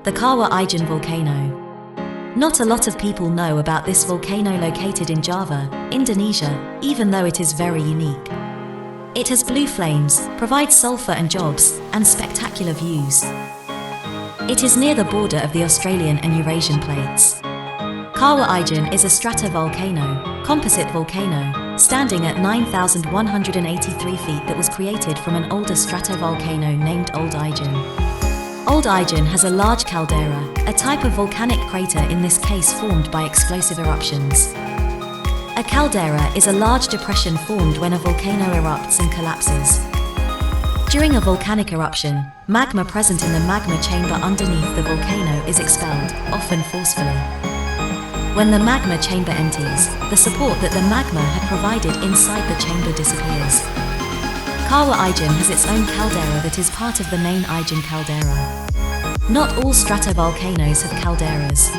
the Kawah Ijen volcano. Not a lot of people know about this volcano located in Java, Indonesia, even though it is very unique. It has blue flames, provides sulfur and jobs, and spectacular views. It is near the border of the Australian and Eurasian plates. Kawah Ijen is a stratovolcano, composite volcano, standing at 9,183 feet that was created from an older stratovolcano named Old Ijen. Old Ijen has a large caldera, a type of volcanic crater in this case formed by explosive eruptions. A caldera is a large depression formed when a volcano erupts and collapses. During a volcanic eruption, magma present in the magma chamber underneath the volcano is expelled, often forcefully. When the magma chamber empties, the support that the magma had provided inside the chamber disappears. Kawah Ijen has its own caldera that is part of the main Ijen caldera. Not all stratovolcanoes have calderas.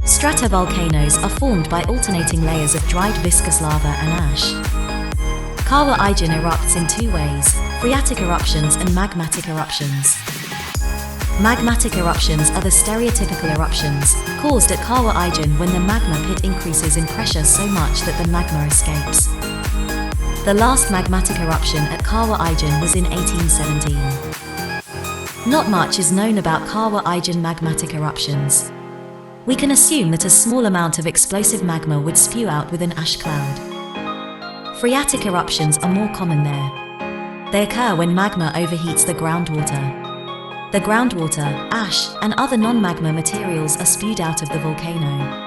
Stratovolcanoes are formed by alternating layers of dried viscous lava and ash. Kawah Ijen erupts in two ways: phreatic eruptions and magmatic eruptions. Magmatic eruptions are the stereotypical eruptions caused at Kawah Ijen when the magma pit increases in pressure so much that the magma escapes. The last magmatic eruption at Kawah Ijen was in 1817. Not much is known about Kawah Ijen magmatic eruptions. We can assume that a small amount of explosive magma would spew out with an ash cloud. Phreatic eruptions are more common there. They occur when magma overheats the groundwater. The groundwater, ash, and other non-magma materials are spewed out of the volcano.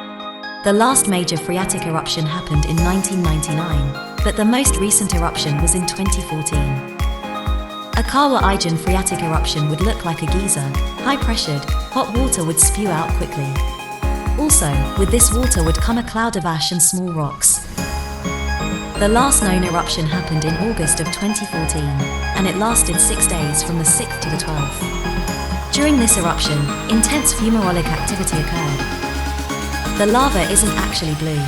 The last major phreatic eruption happened in 1999, but the most recent eruption was in 2014. A Kawah Ijen phreatic eruption would look like a geyser, high-pressured, hot water would spew out quickly. Also, with this water would come a cloud of ash and small rocks. The last known eruption happened in August of 2014, and it lasted 6 days from the 6th to the 12th. During this eruption, intense fumarolic activity occurred. The lava isn't actually blue.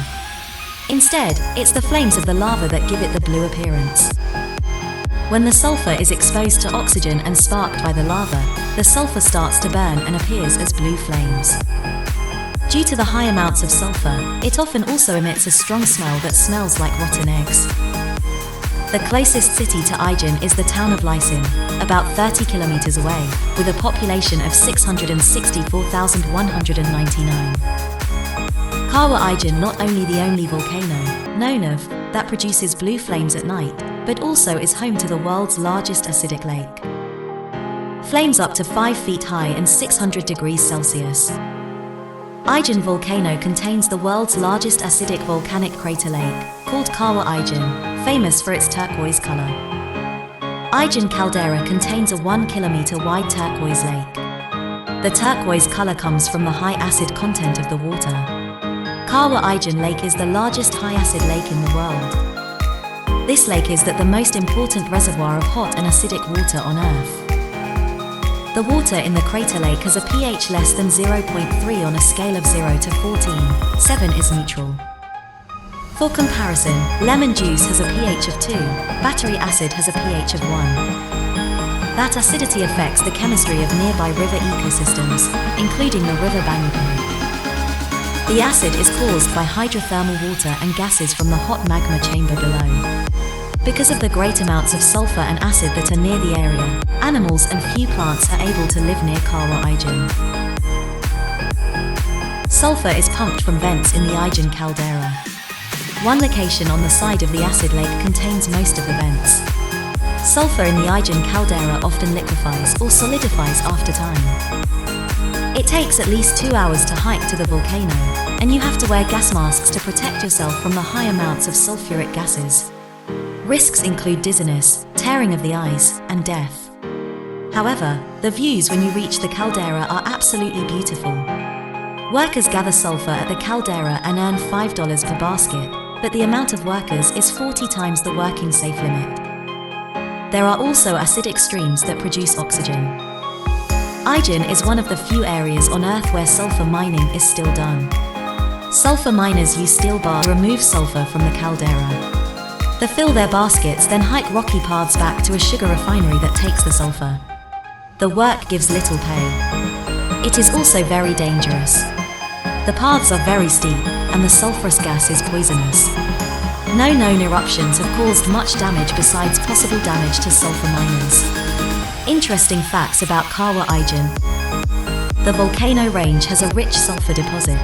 Instead, it's the flames of the lava that give it the blue appearance. When the sulfur is exposed to oxygen and sparked by the lava, the sulfur starts to burn and appears as blue flames. Due to the high amounts of sulfur, it often also emits a strong smell that smells like rotten eggs. The closest city to Ijen is the town of Ijen, about 30 kilometers away, with a population of 664,199. Kawah Ijen not only the only volcano known of that produces blue flames at night, but also is home to the world's largest acidic lake. Flames up to 5 feet high and 600 degrees Celsius. Ijen volcano contains the world's largest acidic volcanic crater lake, called Kawah Ijen, famous for its turquoise color. Ijen caldera contains a 1 kilometer wide turquoise lake. The turquoise color comes from the high acid content of the water. Kawah Ijen Lake is the largest high-acid lake in the world. This lake is the most important reservoir of hot and acidic water on Earth. The water in the crater lake has a pH less than 0.3 on a scale of 0 to 14. 7 is neutral. For comparison, lemon juice has a pH of 2, battery acid has a pH of 1. That acidity affects the chemistry of nearby river ecosystems, including the river Banyuwangi. The acid is caused by hydrothermal water and gases from the hot magma chamber below. Because of the great amounts of sulfur and acid that are near the area, animals and few plants are able to live near Kawah Ijen. Sulfur is pumped from vents in the Ijen caldera. One location on the side of the acid lake contains most of the vents. Sulfur in the Ijen caldera often liquefies or solidifies after time. It takes at least 2 hours to hike to the volcano, and you have to wear gas masks to protect yourself from the high amounts of sulfuric gases. Risks include dizziness, tearing of the eyes, and death. However, the views when you reach the caldera are absolutely beautiful. Workers gather sulfur at the caldera and earn $5 per basket, but the amount of workers is 40 times the working safe limit. There are also acidic streams that produce oxygen. Ijen is one of the few areas on Earth where sulfur mining is still done. Sulfur miners use steel bars to remove sulfur from the caldera. They fill their baskets, then hike rocky paths back to a sugar refinery that takes the sulfur. The work gives little pay. It is also very dangerous. The paths are very steep, and the sulfurous gas is poisonous. No known eruptions have caused much damage besides possible damage to sulfur miners. Interesting facts about Kawah Ijen. The volcano range has a rich sulfur deposit.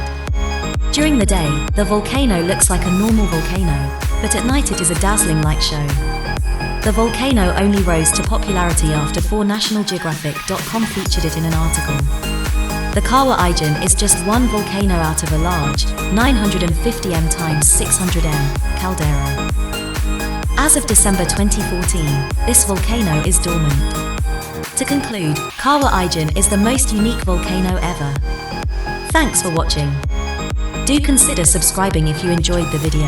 During the day, the volcano looks like a normal volcano, but at night it is a dazzling light show. The volcano only rose to popularity after NationalGeographic.com featured it in an article. The Kawah Ijen is just one volcano out of a large, 950 m x 600 m caldera. As of December 2014, this volcano is dormant. To conclude, Kawah Ijen is the most unique volcano ever. Thanks for watching. Do consider subscribing if you enjoyed the video.